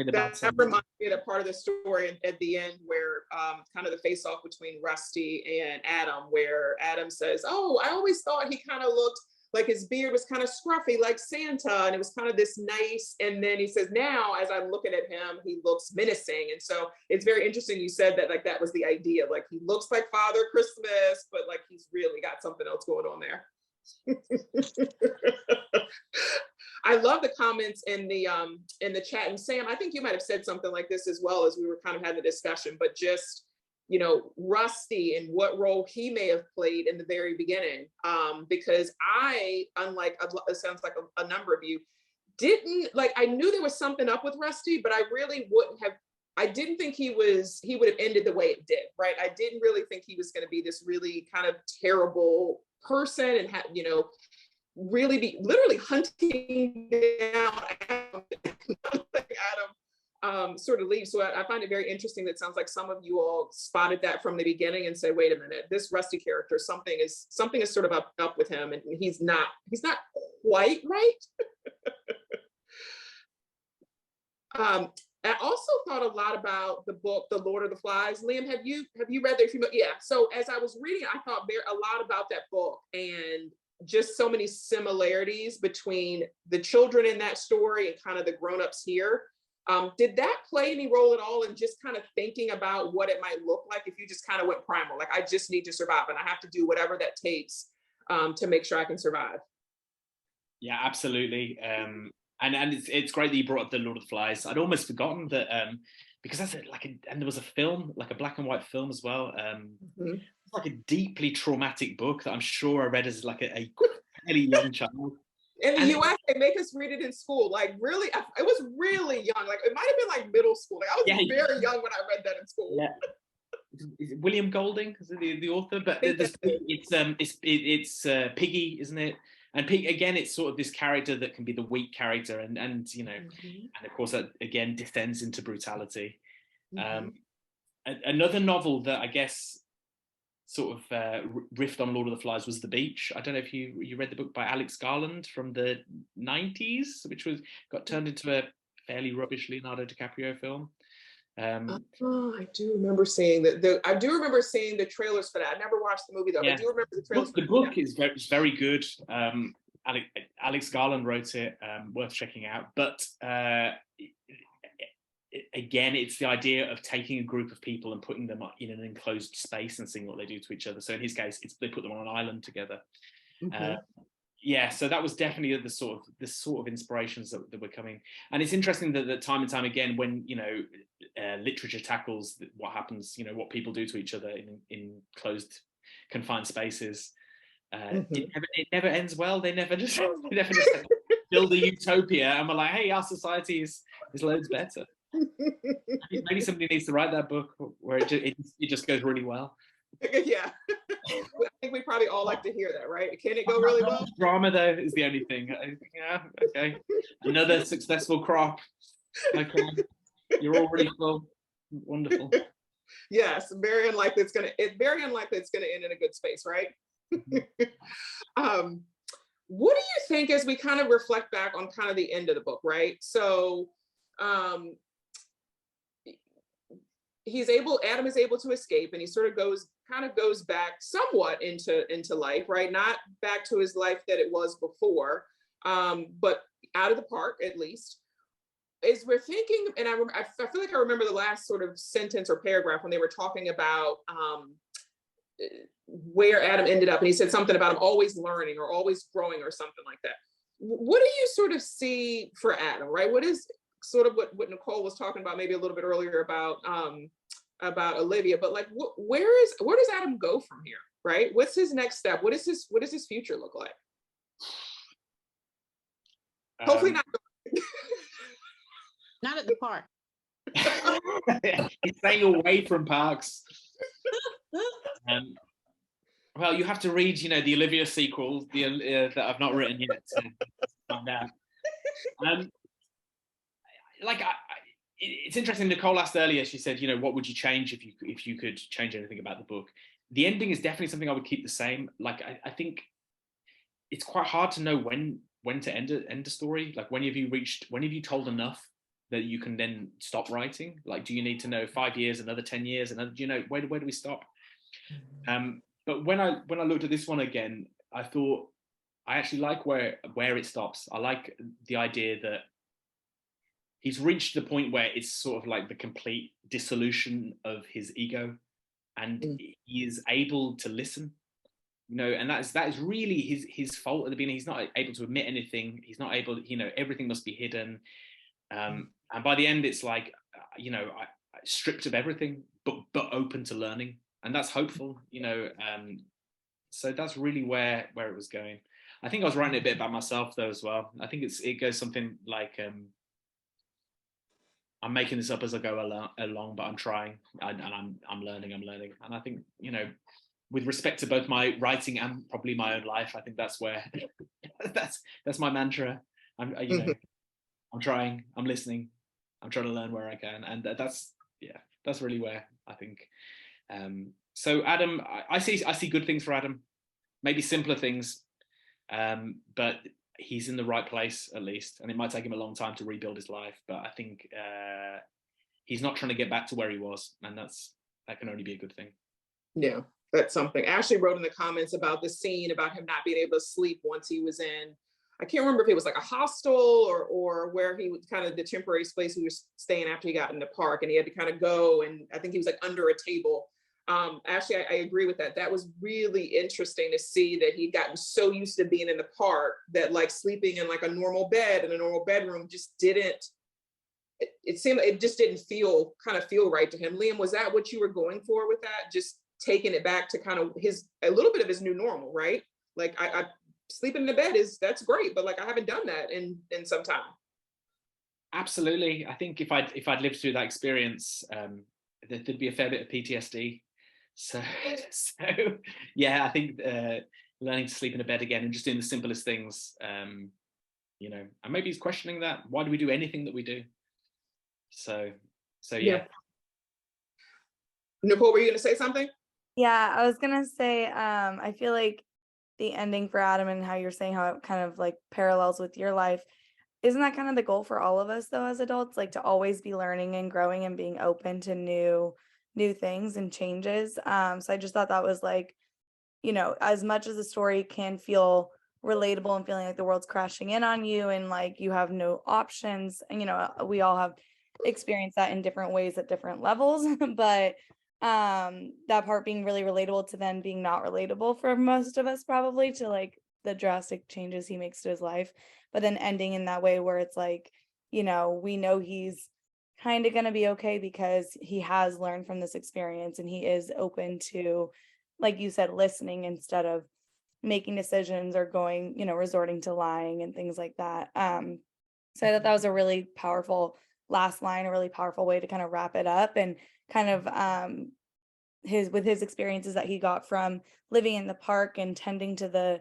S1: the bad
S2: that reminds me of the part of the story at the end where kind of the face off between Rusty and Adam, where Adam says, oh, I always thought he kind of looked like his beard was kind of scruffy like Santa, and it was kind of this nice, and then he says, now as I'm looking at him, he looks menacing. And so it's very interesting you said that, like that was the idea, like he looks like Father Christmas, but like he's really got something else going on there. I love the comments in the chat, and Sam, I think you might have said something like this as well as we were kind of having the discussion, but just Rusty and what role he may have played in the very beginning, because I, unlike it sounds like a number of you, I knew there was something up with Rusty, but I really I didn't think he would have ended the way it did, right? I didn't really think he was going to be this really kind of terrible person and really be literally hunting down Adam sort of leave. So I find it very interesting that it sounds like some of you all spotted that from the beginning and said, wait a minute, this Rusty character, something is sort of up with him, and he's not quite right. I also thought a lot about the book, The Lord of the Flies. Liam, have you read that? Yeah. So as I was reading, I thought a lot about that book and just so many similarities between the children in that story and kind of the grown-ups here. Did that play any role at all in just kind of thinking about what it might look like if you just kind of went primal? Like, I just need to survive and I have to do whatever that takes to make sure I can survive.
S1: Yeah, absolutely. And it's great that you brought up The Lord of the Flies. I'd almost forgotten that because that's and there was a film, like a black and white film as well. It's like a deeply traumatic book that I'm sure I read as like a fairly young child.
S2: In the US, they make us read it in school. Like, really, it was really young. Like, it might have been like middle school. Like, I was very young when I read that in school.
S1: Yeah. Is it William Golding? Is it the author? But it's Piggy, isn't it? And Pig, again, it's sort of this character that can be the weak character, and and of course that again descends into brutality. Another novel that I guess sort of riffed on Lord of the Flies was The Beach. I don't know if you read the book by Alex Garland from the 90s, which got turned into a fairly rubbish Leonardo DiCaprio film.
S2: I do remember seeing I do remember seeing the trailers for that. I never watched the movie though. Yeah. I do remember the trailers.
S1: The book is very good. Alex Garland wrote it, worth checking out. But again, it's the idea of taking a group of people and putting them in an enclosed space and seeing what they do to each other. So in his case, they put them on an island together. Yeah, so that was definitely the sort of inspirations that were coming. And it's interesting that time and time again, when literature tackles what happens, what people do to each other in closed, confined spaces, it never ends well. They never just build a utopia and we're like, hey, our society is loads better. Maybe somebody needs to write that book where it just goes really well.
S2: Yeah. I think we probably all like to hear that, right? Can it go really well?
S1: Drama, though, is the only thing. Yeah, okay. Another successful crop. Okay, you're already full. Wonderful.
S2: Yes, very unlikely it's gonna end in a good space, right? What do you think as we kind of reflect back on kind of the end of the book, right? So Adam is able to escape, and he sort of goes back somewhat into life, right? Not back to his life that it was before, but out of the park at least. As we're thinking, and I feel like I remember the last sort of sentence or paragraph when they were talking about where Adam ended up, and he said something about him always learning or always growing or something like that. What do you sort of see for Adam, right? What is sort of what Nicole was talking about maybe a little bit earlier about Olivia, but like where does Adam go from here, right? What's his next step? What does his future look like? Hopefully not.
S4: Not at the park.
S1: He's staying away from parks. Well, you have to read, the Olivia sequel, that I've not written yet to find out. It's interesting. Nicole asked earlier. She said, what would you change if you could change anything about the book? The ending is definitely something I would keep the same. Like I think it's quite hard to know when to end a story. Like when have you told enough that you can then stop writing? Like, do you need to know 5 years, another 10 years, another, where do we stop? But when I looked at this one again, I thought I actually like where it stops. I like the idea that he's reached the point where it's sort of like the complete dissolution of his ego, and he is able to listen. And that is really his fault at the beginning. He's not able to admit anything. He's not able, everything must be hidden. And by the end, it's like, I stripped of everything, but open to learning, and that's hopeful. So that's really where it was going. I think I was writing a bit about myself though as well. I think it goes something like, I'm making this up as I go along, but I'm trying, and I'm learning, and I think with respect to both my writing and probably my own life, I think that's where that's my mantra. I'm trying, I'm listening, I'm trying to learn where I can, and that's really where I think. So Adam, I see good things for Adam, maybe simpler things, but he's in the right place at least, and it might take him a long time to rebuild his life, but I think he's not trying to get back to where he was, and that can only be a good thing.
S2: Yeah, that's something. Ashley wrote in the comments about the scene about him not being able to sleep once he was in, I can't remember if it was like a hostel or where he was kind of the temporary space he was staying after he got in the park, and he had to kind of go, and I think he was like under a table. Actually, I agree with that. That was really interesting to see that he'd gotten so used to being in the park that like sleeping in like a normal bed in a normal bedroom just didn't, it just didn't feel right to him. Liam, was that what you were going for with that? Just taking it back to kind of a little bit of his new normal, right? Like I sleeping in the bed that's great, but like I haven't done that in some time.
S1: Absolutely. I think if I'd lived through that experience, there'd be a fair bit of PTSD. So yeah, I think learning to sleep in a bed again and just doing the simplest things, and maybe he's questioning that. Why do we do anything that we do? So yeah.
S2: Nicole, were you going to say something?
S3: Yeah, I was gonna say, I feel like the ending for Adam and how you're saying how it kind of like parallels with your life. Isn't that kind of the goal for all of us though, as adults, like to always be learning and growing and being open to new things and changes? So I just thought that was like, as much as the story can feel relatable and feeling like the world's crashing in on you and like you have no options, and we all have experience that in different ways at different levels. But that part being really relatable to then being not relatable for most of us, probably, to like the drastic changes he makes to his life, but then ending in that way where it's like, you know, we know he's kind of going to be okay because he has learned from this experience and he is open to, like you said, listening instead of making decisions or going, you know, resorting to lying and things like that. So I thought that was a really powerful last line, a really powerful way to kind of wrap it up, and kind of his experiences that he got from living in the park and tending to the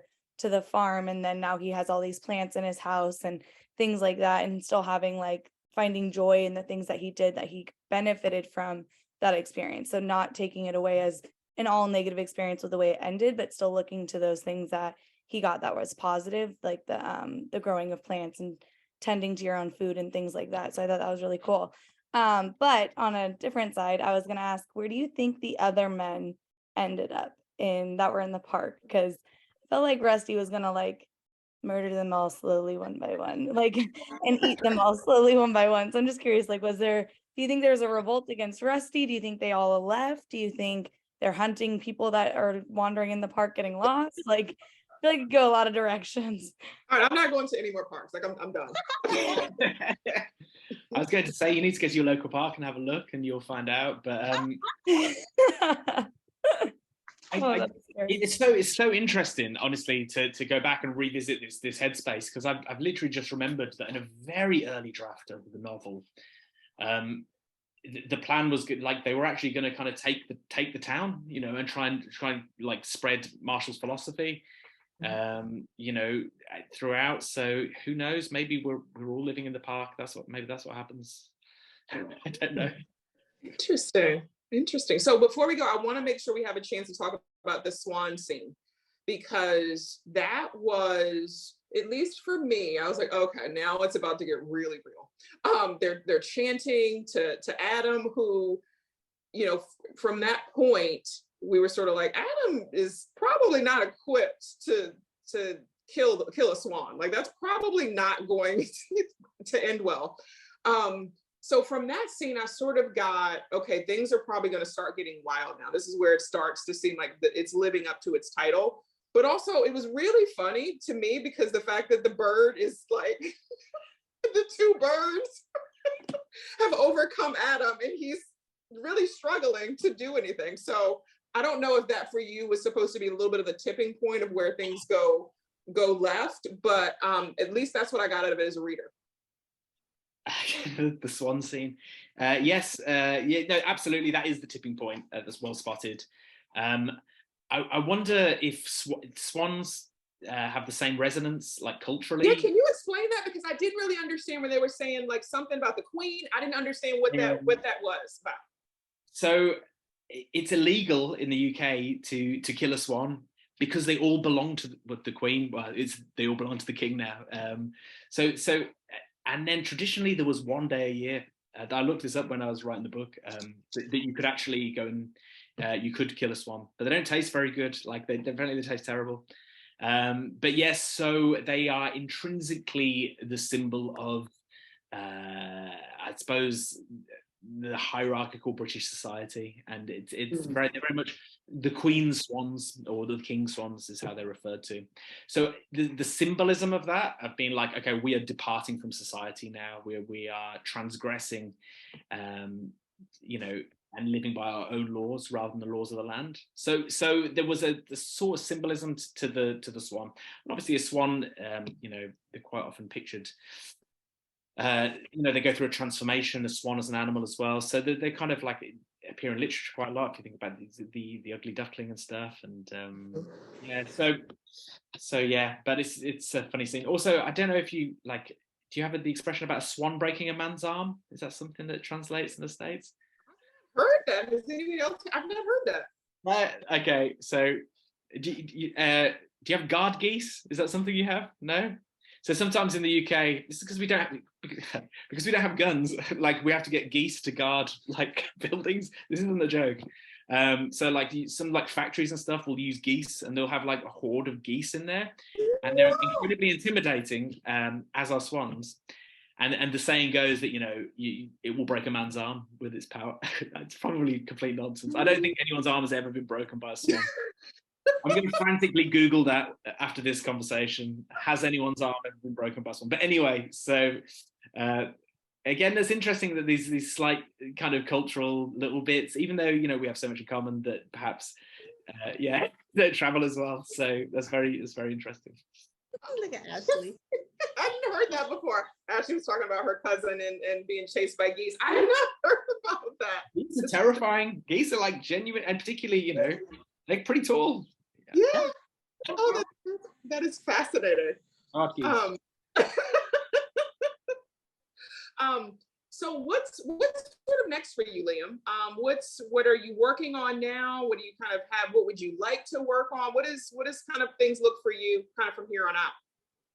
S3: farm, and then now he has all these plants in his house and things like that, and still having like finding joy in the things that he did that he benefited from that experience. So not taking it away as an all negative experience with the way it ended, but still looking to those things that he got that was positive, like the growing of plants and tending to your own food and things like that. So I thought that was really cool. But on a different side, I was gonna ask, where do you think the other men ended up in that were in the park? Because I felt like Rusty was gonna like murder them all slowly one by one, like, and eat them all slowly one by one. So I'm just curious, like, do you think there's a revolt against Rusty? Do you think they all left? Do you think they're hunting people that are wandering in the park getting lost? Like, I feel like it could go a lot of directions.
S2: All right, I'm not going to any more parks. Like I'm done.
S1: I was going to say you need to go to your local park and have a look, and you'll find out. But it's so interesting, honestly, to go back and revisit this headspace, because I've literally just remembered that in a very early draft of the novel, the plan was good, like they were actually going to kind of take the town, you know, and try and like spread Marshall's philosophy, you know, throughout. So who knows? Maybe we're all living in the park. Maybe that's what happens. I don't know.
S2: Interesting. So before we go, I want to make sure we have a chance to talk about the swan scene, because that was, at least for me, I was like, okay, now it's about to get really real. They're chanting to Adam, who, you know, from that point, we were sort of like, Adam is probably not equipped to kill a swan. Like that's probably not going to end well. So from that scene, I sort of got, okay, things are probably going to start getting wild now. This is where it starts to seem like it's living up to its title. But also it was really funny to me because the fact that the bird is like, the two birds have overcome Adam and he's really struggling to do anything. So I don't know if that for you was supposed to be a little bit of the tipping point of where things go left, but at least that's what I got out of it as a reader.
S1: The swan scene, yes, yeah, no, absolutely, that is the tipping point. That's well spotted. I wonder if swans have the same resonance, like culturally.
S2: Yeah, can you explain that? Because I didn't really understand when they were saying like something about the queen. I didn't understand what that was about. So
S1: it's illegal in the UK to kill a swan because they all belong to the queen. Well, they all belong to the king now. So and then traditionally there was one day a year. I looked this up when I was writing the book, that you could actually go and you could kill a swan, but they don't taste very good. Like they taste terrible. But yes, so they are intrinsically the symbol of, I suppose, the hierarchical British society, and it's very much the Queen's swans, or the King's swans is how they're referred to. So the symbolism of that, of being like, okay, we are departing from society now, we are transgressing, you know, and living by our own laws rather than the laws of the land. So there was a sort of symbolism to the swan, and obviously a swan, you know, they're quite often pictured. You know, they go through a transformation, a swan as an animal as well. So they kind of like appear in literature quite a lot. If you think about the ugly duckling and stuff, and yeah. So yeah, but it's a funny scene. Also, I don't know if you like. Do you have the expression about a swan breaking a man's arm? Is that something that translates in the States?
S2: I've heard that. Is anybody else? I've never heard that.
S1: Right. Okay. So do you have guard geese? Is that something you have? No. So sometimes in the UK, this is because we don't have guns. Like we have to get geese to guard like buildings. This isn't a joke. So like some like factories and stuff will use geese, and they'll have like a horde of geese in there, and they're incredibly intimidating, as are swans. And the saying goes that, it will break a man's arm with its power. That's probably complete nonsense. I don't think anyone's arm has ever been broken by a swan. I'm going to frantically Google that after this conversation. Has anyone's arm ever been broken by a swan? But anyway, so again, it's interesting that these slight kind of cultural little bits, even though, we have so much in common, that perhaps, don't travel as well. So that's very interesting.
S4: Look at Ashley.
S2: I hadn't heard that before. Ashley was talking about her cousin and being chased by geese. I had not heard about that.
S1: Geese are terrifying. Geese are like genuine, and particularly, they're pretty tall.
S2: Yeah. Oh, that is fascinating.
S1: Oh,
S2: so what's sort of next for you, Liam? What are you working on now? What do you kind of have? What would you like to work on? What is kind of things look for you kind of from here on out?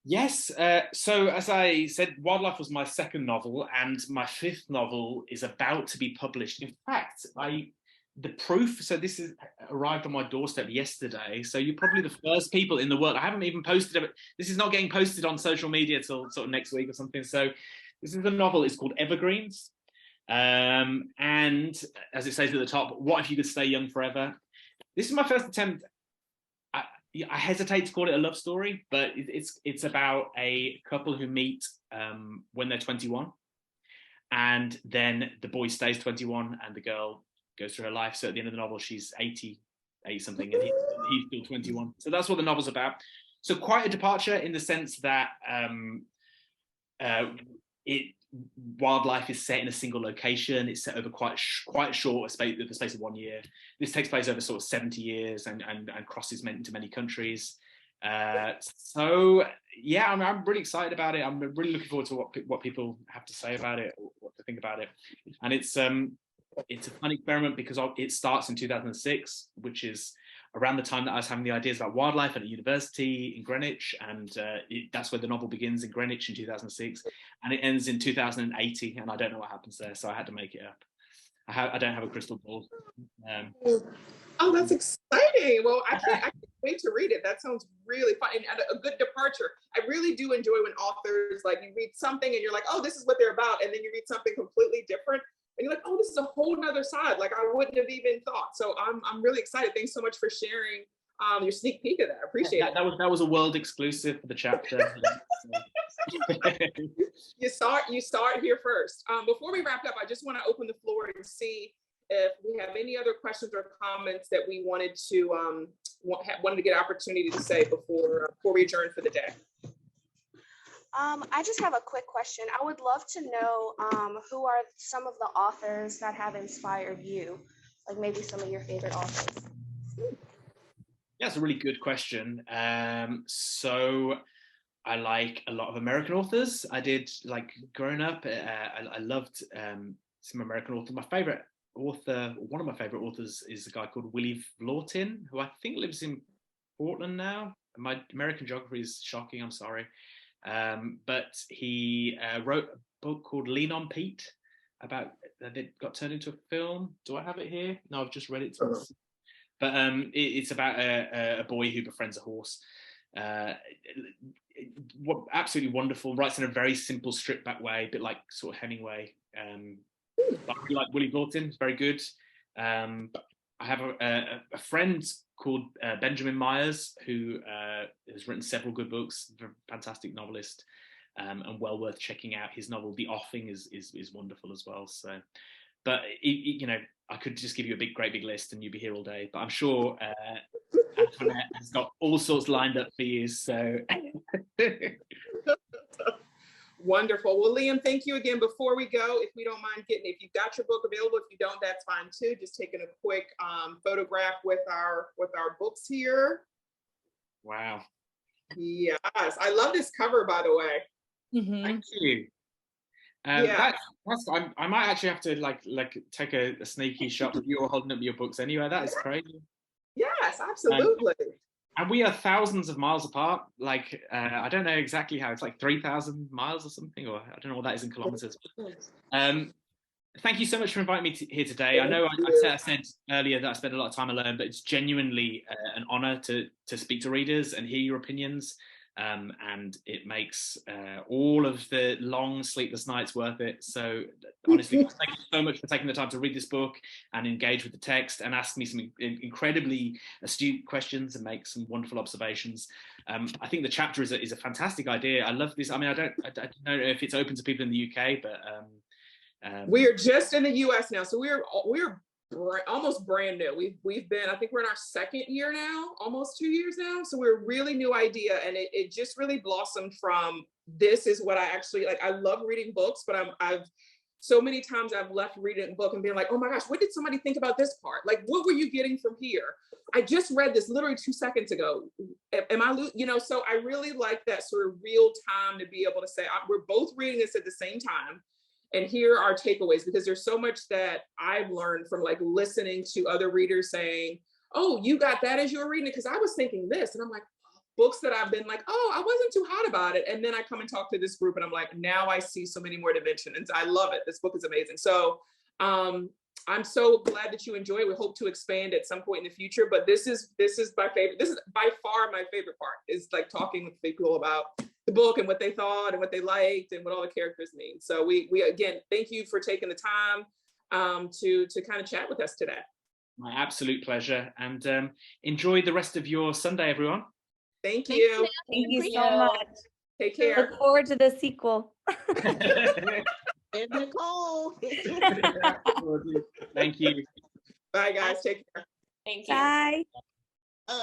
S1: Yes. So as I said, Wildlife was my second novel, and my fifth novel is about to be published. In fact, the proof, so this is arrived on my doorstep yesterday. So you're probably the first people in the world. I haven't even posted it. This is not getting posted on social media till sort of next week or something. So this is the novel. It's called Evergreens. And as it says at the top, what if you could stay young forever? This is my first attempt. I hesitate to call it a love story, but it's about a couple who meet when they're 21, and then the boy stays 21 and the girl goes through her life. So at the end of the novel, she's 80 something, and he's still 21. So that's what the novel's about. So quite a departure in the sense that Wildlife is set in a single location. It's set over quite short the space of 1 year. This takes place over sort of 70 years and crosses into many countries. So yeah, I'm really excited about it. I'm really looking forward to what people have to say about it, or what to think about it. And it's a fun experiment because it starts in 2006, which is around the time that I was having the ideas about wildlife at a university in Greenwich, and that's where the novel begins, in Greenwich in 2006, and it ends in 2080, and I don't know what happens there, so I had to make it up. I don't have a crystal ball.
S2: Oh, that's exciting. Well, I can't wait to read it. That sounds really fun and a good departure. I really do enjoy when authors, like, you read something and you're like, oh, this is what they're about, and then you read something completely different and you're like, oh, this is a whole nother side. Like, I wouldn't have even thought. So I'm really excited. Thanks so much for sharing your sneak peek of that. I appreciate it.
S1: That was a world exclusive for the chapter.
S2: You saw it here first. Before we wrap up, I just want to open the floor and see if we have any other questions or comments that we wanted to get opportunity to say before we adjourn for the day.
S6: I just have a quick question. I would love to know who are some of the authors that have inspired you, like maybe some of your favorite authors.
S1: Yeah, it's a really good question. So I like a lot of American authors. I did, like, growing up, I loved some American authors. One of my favorite authors is a guy called Willie Vlautin, who I think lives in Portland now. My American geography is shocking, I'm sorry. But he wrote a book called Lean on Pete that got turned into a film. Do I have it here? No, I've just read it twice. But it's about a boy who befriends a horse. Absolutely wonderful. Writes in a very simple, stripped back way, a bit like sort of Hemingway. But I really like Willie Vlautin. It's very good. But I have a friend called Benjamin Myers, who has written several good books. Fantastic novelist, and well worth checking out. His novel The Offing is wonderful as well. So, but I could just give you a great big list, and you'd be here all day. But I'm sure Antoinette has got all sorts lined up for you. So.
S2: Wonderful. Well, Liam, thank you again. Before we go, if we don't mind if you've got your book available, if you don't, that's fine too. Just taking a quick photograph with our books here.
S1: Wow.
S2: Yes, I love this cover, by the way.
S3: Mm-hmm.
S1: Thank you.
S2: Yeah.
S1: I might actually have to like take a sneaky shot of you all holding up your books anyway. That is crazy.
S2: Yes, absolutely.
S1: And we are thousands of miles apart. Like, I don't know exactly how. It's like 3,000 miles or something, or I don't know what that is in kilometers. Thank you so much for inviting me here today. I know I said earlier that I spend a lot of time alone, but it's genuinely an honor to speak to readers and hear your opinions. and it makes all of the long sleepless nights worth it. So honestly, thank you so much for taking the time to read this book and engage with the text and ask me some incredibly astute questions and make some wonderful observations. I think the chapter is a fantastic idea. I love this. I mean, I don't know if it's open to people in the UK, but
S2: we are just in the US now, so we're almost brand new. We've been, I think we're in our second year now, almost 2 years now. So we're a really new idea, and it just really blossomed from, this is what I actually like. I love reading books, but I've so many times I've left reading a book and being like, oh my gosh, what did somebody think about this part? Like, what were you getting from here? I just read this literally 2 seconds ago. Am I, so I really like that sort of real time to be able to say, we're both reading this at the same time. And here are takeaways, because there's so much that I've learned from like listening to other readers saying, oh, you got that as you were reading it, because I was thinking this. And I'm like, books that I've been like, oh, I wasn't too hot about it. And then I come and talk to this group and I'm like, now I see so many more dimensions. And I love it. This book is amazing. So I'm so glad that you enjoy it. We hope to expand at some point in the future, but this is my favorite. This is by far my favorite part, is like talking with people about the book and what they thought and what they liked and what all the characters mean. So we again, thank you for taking the time to kind of chat with us today.
S1: My absolute pleasure, and enjoy the rest of your Sunday, everyone.
S2: Thank you.
S3: Thank you so much.
S2: Take care.
S3: Look forward to the sequel.
S4: And Nicole.
S1: Thank you.
S2: Bye guys, take care.
S7: Thank you.
S3: Bye.